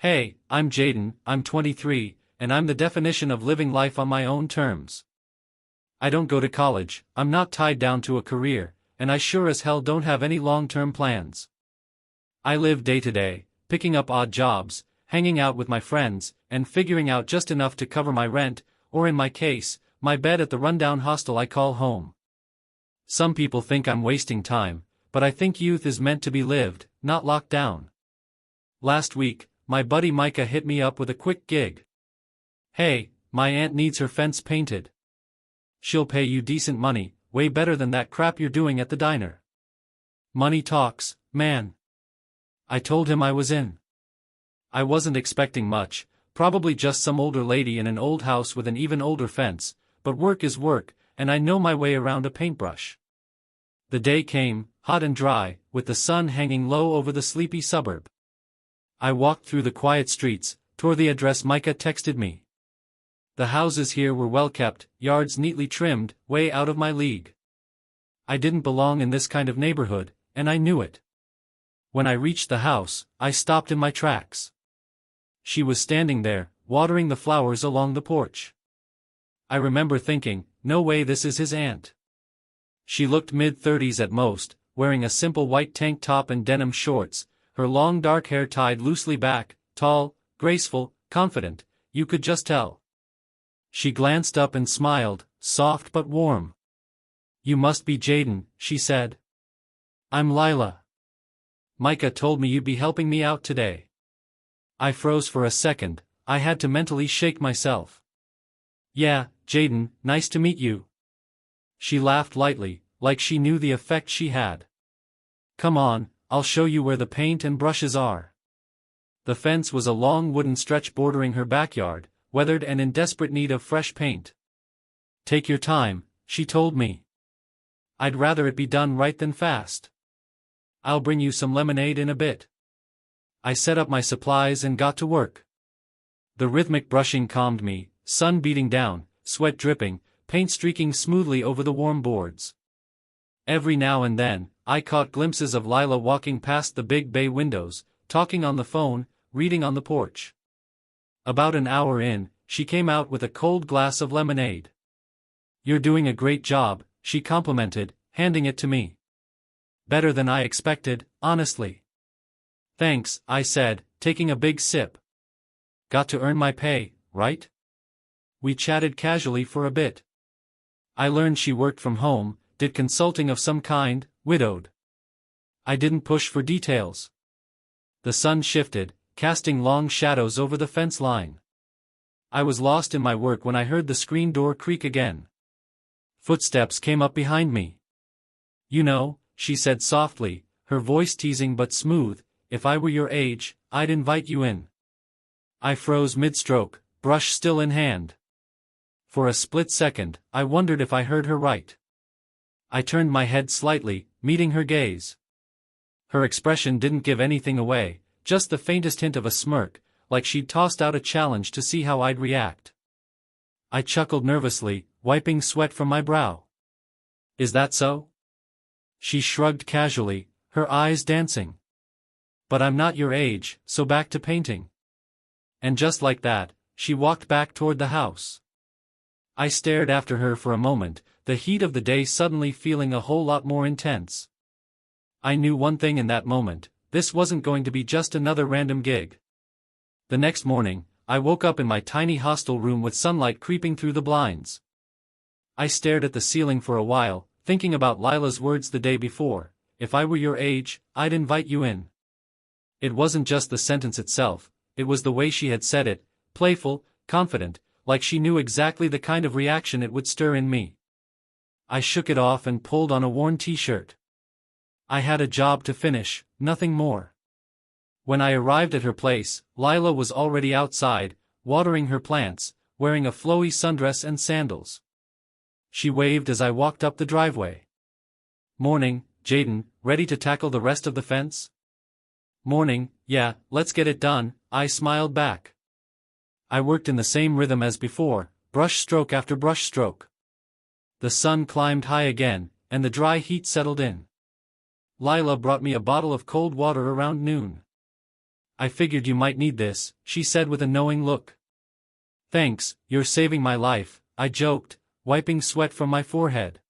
Hey, I'm Jaden, I'm 23, and I'm the definition of living life on my own terms. I don't go to college, I'm not tied down to a career, and I sure as hell don't have any long-term plans. I live day to day, picking up odd jobs, hanging out with my friends, and figuring out just enough to cover my rent, or in my case, my bed at the rundown hostel I call home. Some people think I'm wasting time, but I think youth is meant to be lived, not locked down. Last week, my buddy Micah hit me up with a quick gig. Hey, my aunt needs her fence painted. She'll pay you decent money, way better than that crap you're doing at the diner. Money talks, man. I told him I was in. I wasn't expecting much, probably just some older lady in an old house with an even older fence, but work is work, and I know my way around a paintbrush. The day came, hot and dry, with the sun hanging low over the sleepy suburb. I walked through the quiet streets, toward the address Micah texted me. The houses here were well kept, yards neatly trimmed, way out of my league. I didn't belong in this kind of neighborhood, and I knew it. When I reached the house, I stopped in my tracks. She was standing there, watering the flowers along the porch. I remember thinking, no way this is his aunt. She looked mid-30s at most, wearing a simple white tank top and denim shorts, her long dark hair tied loosely back, tall, graceful, confident, you could just tell. She glanced up and smiled, soft but warm. You must be Jaden, she said. I'm Lila. Micah told me you'd be helping me out today. I froze for a second, I had to mentally shake myself. Yeah, Jaden, nice to meet you. She laughed lightly, like she knew the effect she had. Come on, I'll show you where the paint and brushes are. The fence was a long wooden stretch bordering her backyard, weathered and in desperate need of fresh paint. Take your time, she told me. I'd rather it be done right than fast. I'll bring you some lemonade in a bit. I set up my supplies and got to work. The rhythmic brushing calmed me, sun beating down, sweat dripping, paint streaking smoothly over the warm boards. Every now and then, I caught glimpses of Lila walking past the big bay windows, talking on the phone, reading on the porch. About an hour in, she came out with a cold glass of lemonade. You're doing a great job, she complimented, handing it to me. Better than I expected, honestly. Thanks, I said, taking a big sip. Got to earn my pay, right? We chatted casually for a bit. I learned she worked from home, did consulting of some kind, widowed. I didn't push for details. The sun shifted, casting long shadows over the fence line. I was lost in my work when I heard the screen door creak again. Footsteps came up behind me. You know, she said softly, her voice teasing but smooth, if I were your age, I'd invite you in. I froze mid-stroke, brush still in hand. For a split second, I wondered if I heard her right. I turned my head slightly, meeting her gaze. Her expression didn't give anything away, just the faintest hint of a smirk, like she'd tossed out a challenge to see how I'd react. I chuckled nervously, wiping sweat from my brow. Is that so? She shrugged casually, her eyes dancing. But I'm not your age, so back to painting. And just like that, she walked back toward the house. I stared after her for a moment, the heat of the day suddenly feeling a whole lot more intense. I knew one thing in that moment, this wasn't going to be just another random gig. The next morning, I woke up in my tiny hostel room with sunlight creeping through the blinds. I stared at the ceiling for a while, thinking about Lila's words the day before, if I were your age, I'd invite you in. It wasn't just the sentence itself, it was the way she had said it, playful, confident, like she knew exactly the kind of reaction it would stir in me. I shook it off and pulled on a worn t-shirt. I had a job to finish, nothing more. When I arrived at her place, Lila was already outside, watering her plants, wearing a flowy sundress and sandals. She waved as I walked up the driveway. Morning, Jaden, ready to tackle the rest of the fence? Morning, yeah, let's get it done, I smiled back. I worked in the same rhythm as before, brush stroke after brush stroke. The sun climbed high again, and the dry heat settled in. Lila brought me a bottle of cold water around noon. I figured you might need this, she said with a knowing look. Thanks, you're saving my life, I joked, wiping sweat from my forehead.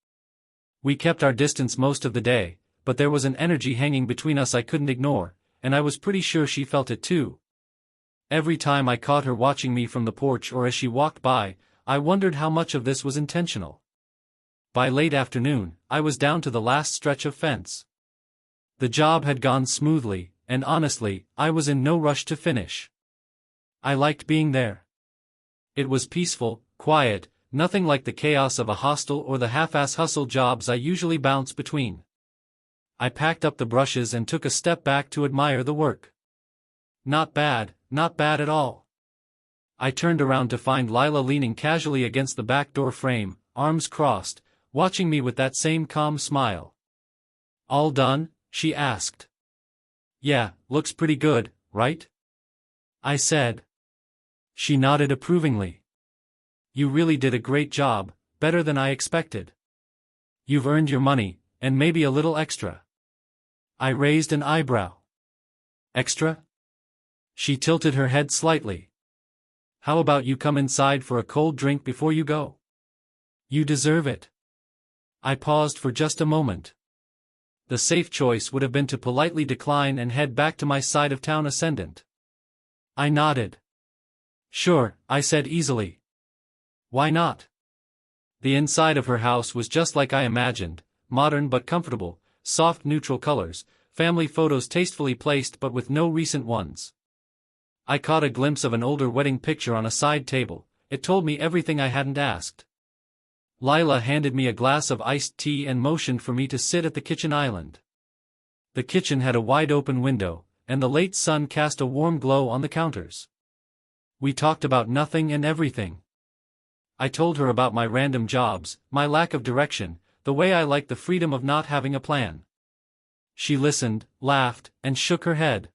We kept our distance most of the day, but there was an energy hanging between us I couldn't ignore, and I was pretty sure she felt it too. Every time I caught her watching me from the porch or as she walked by, I wondered how much of this was intentional. By late afternoon, I was down to the last stretch of fence. The job had gone smoothly, and honestly, I was in no rush to finish. I liked being there. It was peaceful, quiet, nothing like the chaos of a hostel or the half-ass hustle jobs I usually bounce between. I packed up the brushes and took a step back to admire the work. Not bad at all. I turned around to find Lila leaning casually against the back door frame, arms crossed, watching me with that same calm smile. All done? She asked. Yeah, looks pretty good, right? I said. She nodded approvingly. You really did a great job, better than I expected. You've earned your money, and maybe a little extra. I raised an eyebrow. Extra? She tilted her head slightly. How about you come inside for a cold drink before you go? You deserve it. I paused for just a moment. The safe choice would have been to politely decline and head back to my side of town ascendant. I nodded. Sure, I said easily. Why not? The inside of her house was just like I imagined, modern but comfortable, soft neutral colors, family photos tastefully placed but with no recent ones. I caught a glimpse of an older wedding picture on a side table. It told me everything I hadn't asked. Lila handed me a glass of iced tea and motioned for me to sit at the kitchen island. The kitchen had a wide-open window, and the late sun cast a warm glow on the counters. We talked about nothing and everything. I told her about my random jobs, my lack of direction, the way I liked the freedom of not having a plan. She listened, laughed, and shook her head.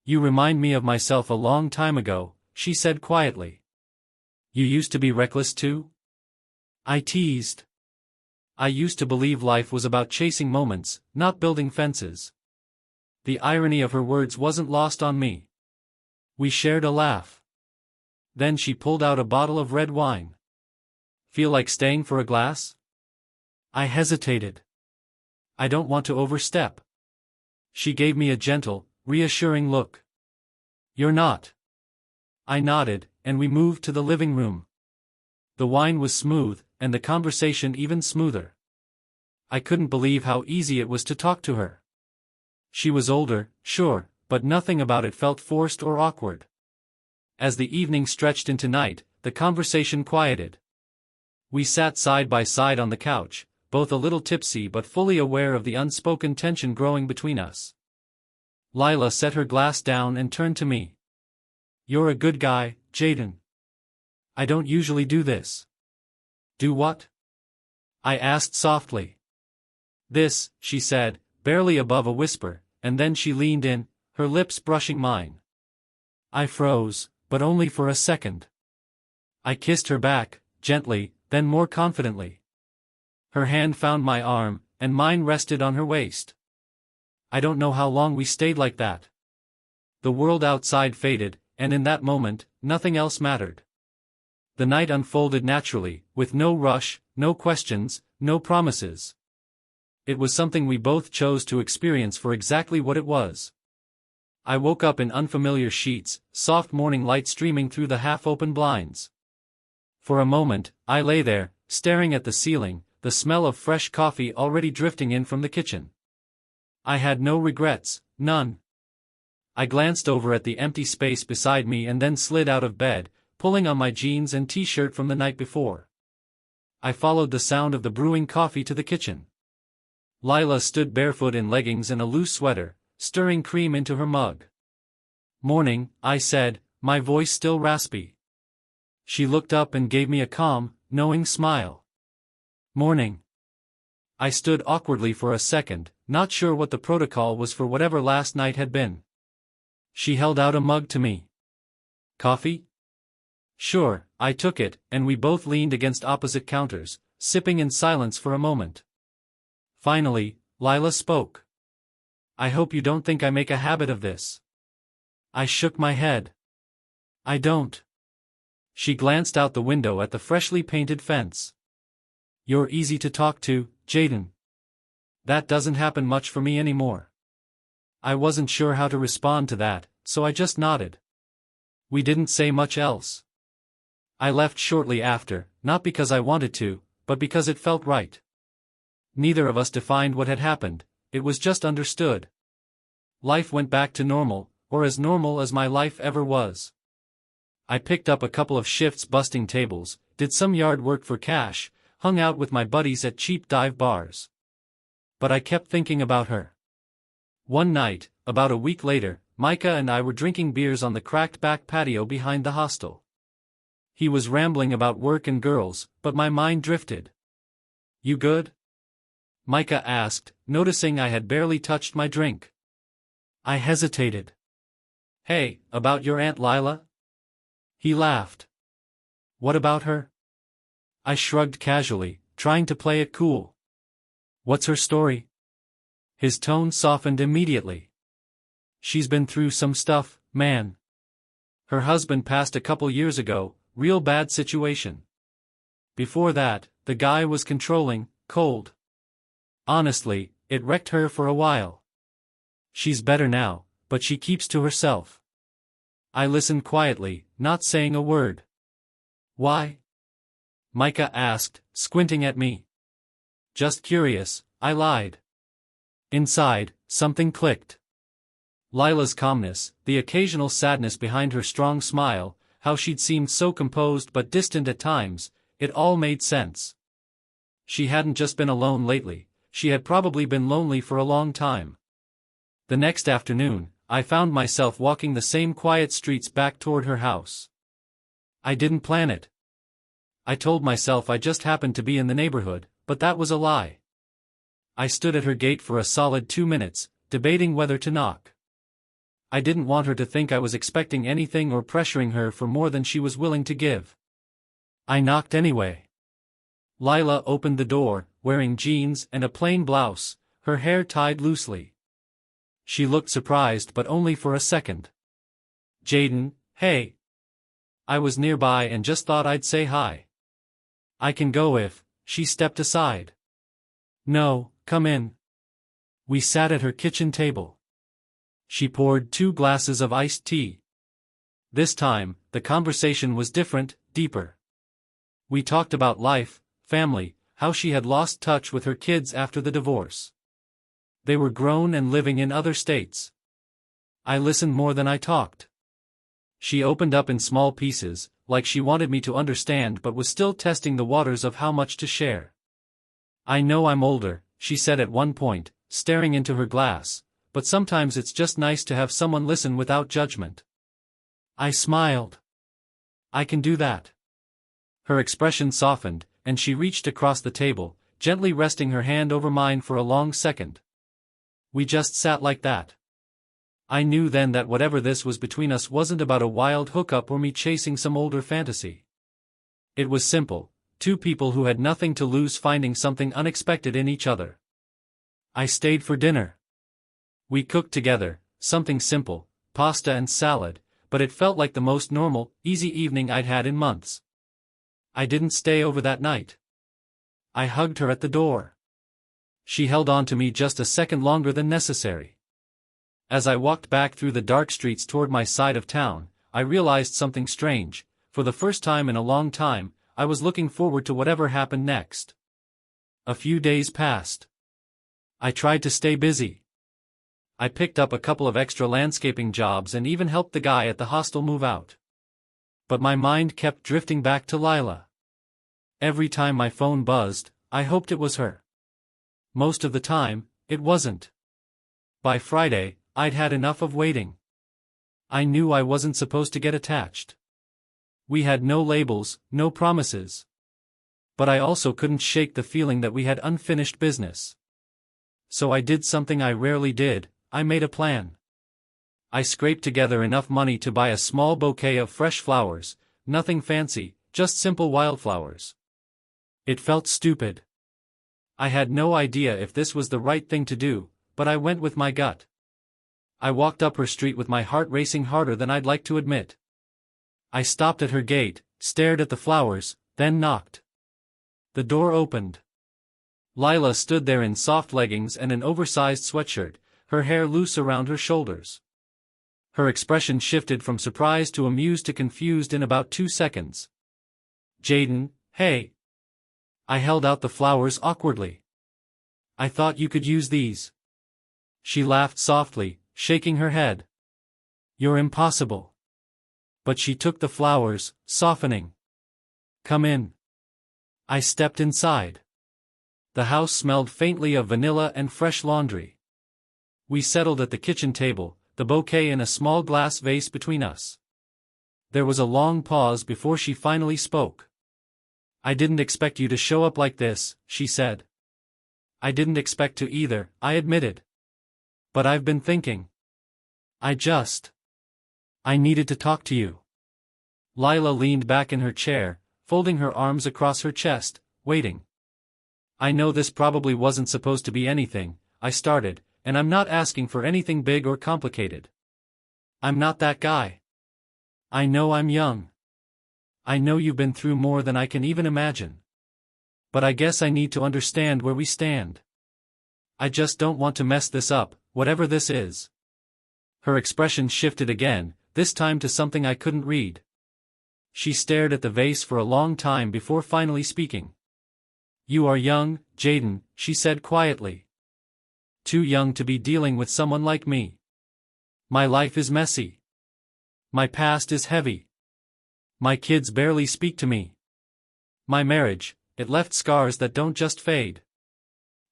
You remind me of myself a long time ago, she said quietly. You used to be reckless too? I teased. I used to believe life was about chasing moments, not building fences. The irony of her words wasn't lost on me. We shared a laugh. Then she pulled out a bottle of red wine. Feel like staying for a glass? I hesitated. I don't want to overstep. She gave me a gentle, reassuring look. You're not. I nodded, and we moved to the living room. The wine was smooth, and the conversation even smoother. I couldn't believe how easy it was to talk to her. She was older, sure, but nothing about it felt forced or awkward. As the evening stretched into night, the conversation quieted. We sat side by side on the couch, both a little tipsy but fully aware of the unspoken tension growing between us. Lila set her glass down and turned to me. You're a good guy, Jaden. I don't usually do this. Do what? I asked softly. This, she said, barely above a whisper, and then she leaned in, her lips brushing mine. I froze, but only for a second. I kissed her back, gently, then more confidently. Her hand found my arm, and mine rested on her waist. I don't know how long we stayed like that. The world outside faded, and in that moment, nothing else mattered. The night unfolded naturally, with no rush, no questions, no promises. It was something we both chose to experience for exactly what it was. I woke up in unfamiliar sheets, soft morning light streaming through the half-open blinds. For a moment, I lay there, staring at the ceiling, the smell of fresh coffee already drifting in from the kitchen. I had no regrets, none. I glanced over at the empty space beside me and then slid out of bed, pulling on my jeans and t-shirt from the night before. I followed the sound of the brewing coffee to the kitchen. Lila stood barefoot in leggings and a loose sweater, stirring cream into her mug. Morning, I said, my voice still raspy. She looked up and gave me a calm, knowing smile. Morning. I stood awkwardly for a second, not sure what the protocol was for whatever last night had been. She held out a mug to me. Coffee? Sure, I took it, and we both leaned against opposite counters, sipping in silence for a moment. Finally, Lila spoke. I hope you don't think I make a habit of this. I shook my head. I don't. She glanced out the window at the freshly painted fence. You're easy to talk to, Jaden. That doesn't happen much for me anymore. I wasn't sure how to respond to that, so I just nodded. We didn't say much else. I left shortly after, not because I wanted to, but because it felt right. Neither of us defined what had happened, it was just understood. Life went back to normal, or as normal as my life ever was. I picked up a couple of shifts busting tables, did some yard work for cash, hung out with my buddies at cheap dive bars. But I kept thinking about her. One night, about a week later, Micah and I were drinking beers on the cracked back patio behind the hostel. He was rambling about work and girls, but my mind drifted. You good? Micah asked, noticing I had barely touched my drink. I hesitated. Hey, about your Aunt Lila? He laughed. What about her? I shrugged casually, trying to play it cool. What's her story? His tone softened immediately. She's been through some stuff, man. Her husband passed a couple years ago, real bad situation. Before that, the guy was controlling, cold. Honestly, it wrecked her for a while. She's better now, but she keeps to herself. I listened quietly, not saying a word. Why? Micah asked, squinting at me. Just curious, I lied. Inside, something clicked. Lila's calmness, the occasional sadness behind her strong smile, how she'd seemed so composed but distant at times, it all made sense. She hadn't just been alone lately, she had probably been lonely for a long time. The next afternoon, I found myself walking the same quiet streets back toward her house. I didn't plan it. I told myself I just happened to be in the neighborhood, but that was a lie. I stood at her gate for a solid 2 minutes, debating whether to knock. I didn't want her to think I was expecting anything or pressuring her for more than she was willing to give. I knocked anyway. Lila opened the door, wearing jeans and a plain blouse, her hair tied loosely. She looked surprised but only for a second. Jaden, hey. I was nearby and just thought I'd say hi. I can go if, she stepped aside. No, come in. We sat at her kitchen table. She poured 2 glasses of iced tea. This time, the conversation was different, deeper. We talked about life, family, how she had lost touch with her kids after the divorce. They were grown and living in other states. I listened more than I talked. She opened up in small pieces, like she wanted me to understand but was still testing the waters of how much to share. I know I'm older, she said at one point, staring into her glass, but sometimes it's just nice to have someone listen without judgment. I smiled. I can do that. Her expression softened, and she reached across the table, gently resting her hand over mine for a long second. We just sat like that. I knew then that whatever this was between us wasn't about a wild hookup or me chasing some older fantasy. It was simple, 2 people who had nothing to lose finding something unexpected in each other. I stayed for dinner. We cooked together, something simple, pasta and salad, but it felt like the most normal, easy evening I'd had in months. I didn't stay over that night. I hugged her at the door. She held on to me just a second longer than necessary. As I walked back through the dark streets toward my side of town, I realized something strange. For the first time in a long time, I was looking forward to whatever happened next. A few days passed. I tried to stay busy. I picked up a couple of extra landscaping jobs and even helped the guy at the hostel move out. But my mind kept drifting back to Lila. Every time my phone buzzed, I hoped it was her. Most of the time, it wasn't. By Friday, I'd had enough of waiting. I knew I wasn't supposed to get attached. We had no labels, no promises. But I also couldn't shake the feeling that we had unfinished business. So I did something I rarely did, I made a plan. I scraped together enough money to buy a small bouquet of fresh flowers, nothing fancy, just simple wildflowers. It felt stupid. I had no idea if this was the right thing to do, but I went with my gut. I walked up her street with my heart racing harder than I'd like to admit. I stopped at her gate, stared at the flowers, then knocked. The door opened. Lila stood there in soft leggings and an oversized sweatshirt, her hair loose around her shoulders. Her expression shifted from surprise to amused to confused in about 2 seconds. "Jayden, hey." I held out the flowers awkwardly. "I thought you could use these." She laughed softly, shaking her head. "You're impossible." But she took the flowers, softening. "Come in." I stepped inside. The house smelled faintly of vanilla and fresh laundry. We settled at the kitchen table, the bouquet in a small glass vase between us. There was a long pause before she finally spoke. "I didn't expect you to show up like this," she said. "I didn't expect to either," I admitted. "But I've been thinking. I needed to talk to you." Lila leaned back in her chair, folding her arms across her chest, waiting. "I know this probably wasn't supposed to be anything," I started, "and I'm not asking for anything big or complicated. I'm not that guy. I know I'm young. I know you've been through more than I can even imagine. But I guess I need to understand where we stand. I just don't want to mess this up, whatever this is." Her expression shifted again, this time to something I couldn't read. She stared at the vase for a long time before finally speaking. "You are young, Jayden," she said quietly. "Too young to be dealing with someone like me. My life is messy. My past is heavy. My kids barely speak to me. My marriage, it left scars that don't just fade."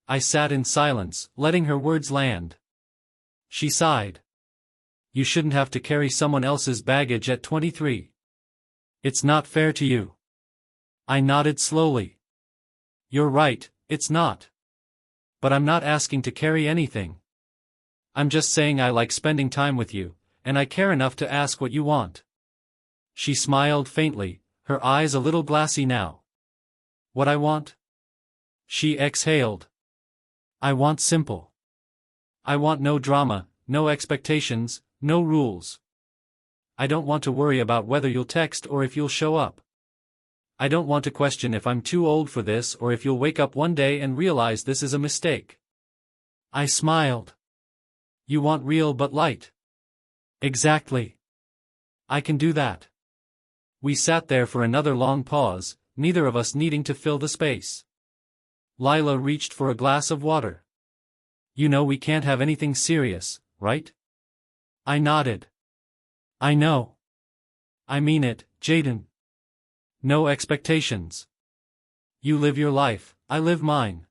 I sat in silence, letting her words land. She sighed. "You shouldn't have to carry someone else's baggage at 23. It's not fair to you." I nodded slowly. "You're right, it's not. But I'm not asking to carry anything. I'm just saying I like spending time with you, and I care enough to ask what you want." She smiled faintly, her eyes a little glassy now. "What I want?" She exhaled. "I want simple. I want no drama, no expectations, no rules. I don't want to worry about whether you'll text or if you'll show up. I don't want to question if I'm too old for this or if you'll wake up one day and realize this is a mistake." I smiled. "You want real but light." "Exactly. I can do that." We sat there for another long pause, neither of us needing to fill the space. Lila reached for a glass of water. "You know we can't have anything serious, right?" I nodded. "I know. I mean it, Jayden. No expectations. You live your life, I live mine.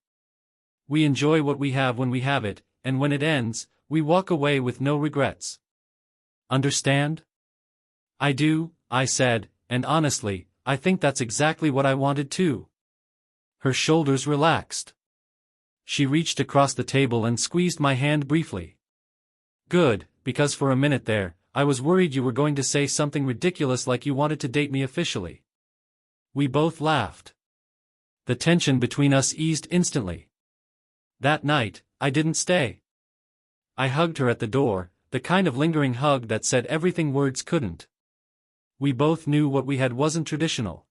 We enjoy what we have when we have it, and when it ends, we walk away with no regrets. Understand?" "I do," I said, "and honestly, I think that's exactly what I wanted too." Her shoulders relaxed. She reached across the table and squeezed my hand briefly. "Good, because for a minute there, I was worried you were going to say something ridiculous like you wanted to date me officially." We both laughed. The tension between us eased instantly. That night, I didn't stay. I hugged her at the door, the kind of lingering hug that said everything words couldn't. We both knew what we had wasn't traditional.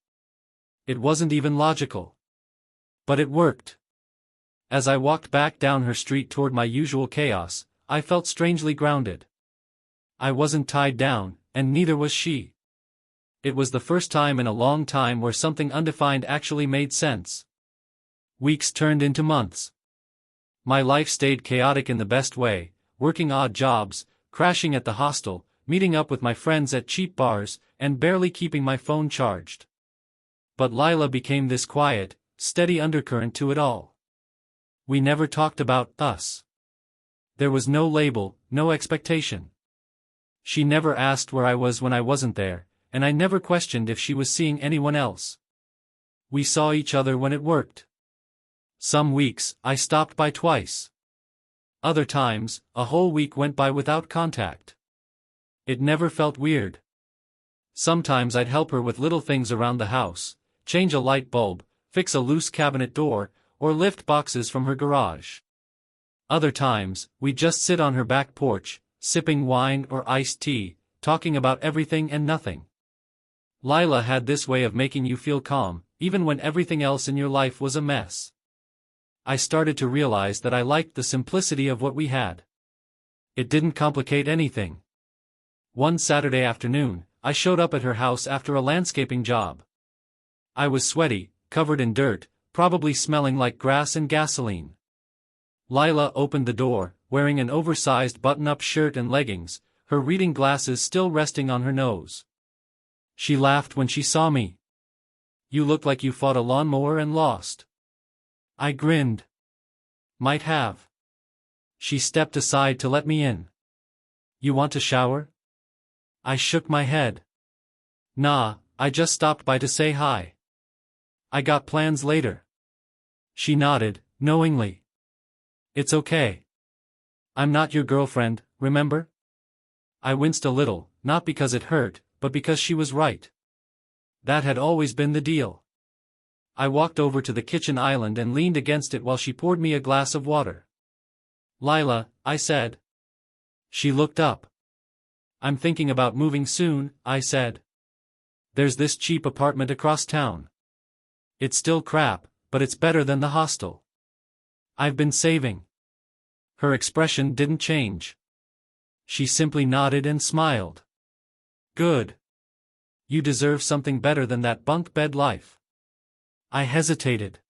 It wasn't even logical. But it worked. As I walked back down her street toward my usual chaos, I felt strangely grounded. I wasn't tied down, and neither was she. It was the first time in a long time where something undefined actually made sense. Weeks turned into months. My life stayed chaotic in the best way, working odd jobs, crashing at the hostel, meeting up with my friends at cheap bars, and barely keeping my phone charged. But Lila became this quiet, steady undercurrent to it all. We never talked about us. There was no label, no expectation. She never asked where I was when I wasn't there, and I never questioned if she was seeing anyone else. We saw each other when it worked. Some weeks, I stopped by twice. Other times, a whole week went by without contact. It never felt weird. Sometimes I'd help her with little things around the house, change a light bulb, fix a loose cabinet door, or lift boxes from her garage. Other times, we'd just sit on her back porch, sipping wine or iced tea, talking about everything and nothing. Lila had this way of making you feel calm, even when everything else in your life was a mess. I started to realize that I liked the simplicity of what we had. It didn't complicate anything. One Saturday afternoon, I showed up at her house after a landscaping job. I was sweaty, covered in dirt, probably smelling like grass and gasoline. Lila opened the door, wearing an oversized button-up shirt and leggings, her reading glasses still resting on her nose. She laughed when she saw me. "You look like you fought a lawnmower and lost." I grinned. "Might have." She stepped aside to let me in. "You want to shower?" I shook my head. "Nah, I just stopped by to say hi. I got plans later." She nodded, knowingly. "It's okay. I'm not your girlfriend, remember?" I winced a little, not because it hurt, but because she was right. That had always been the deal. I walked over to the kitchen island and leaned against it while she poured me a glass of water. "Lila," I said. She looked up. "I'm thinking about moving soon," I said. "There's this cheap apartment across town. It's still crap, but it's better than the hostel. I've been saving." Her expression didn't change. She simply nodded and smiled. "Good. You deserve something better than that bunk bed life." I hesitated.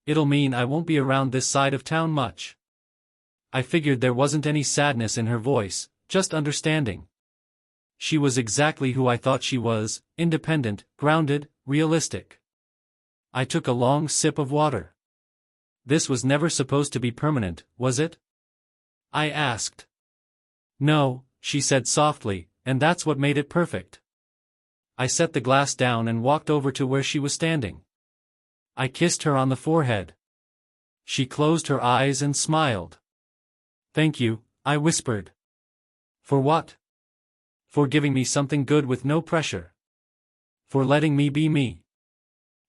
"It'll mean I won't be around this side of town much." I figured there wasn't any sadness in her voice, just understanding. She was exactly who I thought she was, independent, grounded, realistic. I took a long sip of water. "This was never supposed to be permanent, was it?" I asked. "No," she said softly, "and that's what made it perfect." I set the glass down and walked over to where she was standing. I kissed her on the forehead. She closed her eyes and smiled. "Thank you," I whispered. "For what?" "For giving me something good with no pressure. For letting me be me."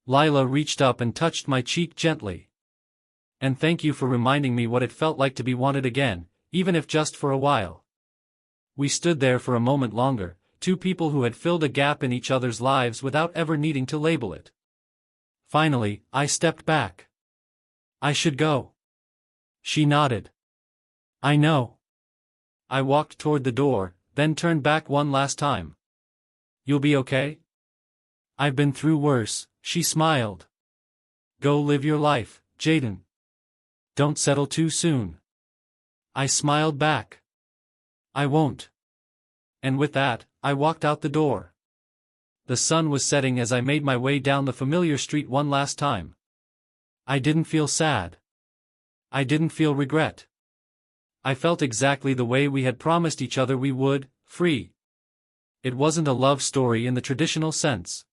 Lila reached up and touched my cheek gently. "And thank you for reminding me what it felt like to be wanted again, even if just for a while." We stood there for a moment longer, two people who had filled a gap in each other's lives without ever needing to label it. Finally, I stepped back. "I should go." She nodded. "I know." I walked toward the door, then turned back one last time. "You'll be okay?" "I've been through worse," she smiled. "Go live your life, Jaden. Don't settle too soon." I smiled back. "I won't." And with that, I walked out the door. The sun was setting as I made my way down the familiar street one last time. I didn't feel sad. I didn't feel regret. I felt exactly the way we had promised each other we would, free. It wasn't a love story in the traditional sense.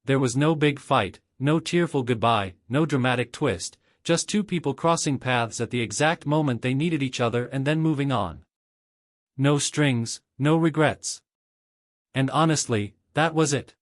There was no big fight, no tearful goodbye, no dramatic twist, just two people crossing paths at the exact moment they needed each other and then moving on. No strings, no regrets. And honestly, that was it.